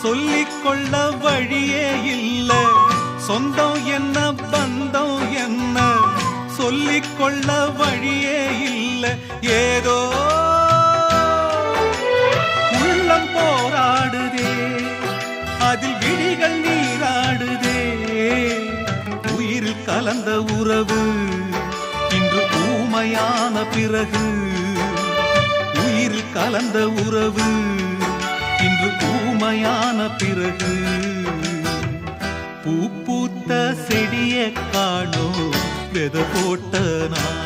சொல்லிக்கொள்ள வழியே இல்ல, சொந்தம் என்ன பந்தம் என்ன சொல்லிக்கொள்ள வழியே இல்ல. ஏதோ உள்ளம் போராடுதே, அதில் விழிகள் நீராடுதே. உயிரில் கலந்த உறவு இன்று ஊமையான பிறகு, உயிரில் கலந்த உறவு இன்று ஊமையான பிறகு. பூ பூத்த செடியை காணோ வெத போட்ட நான்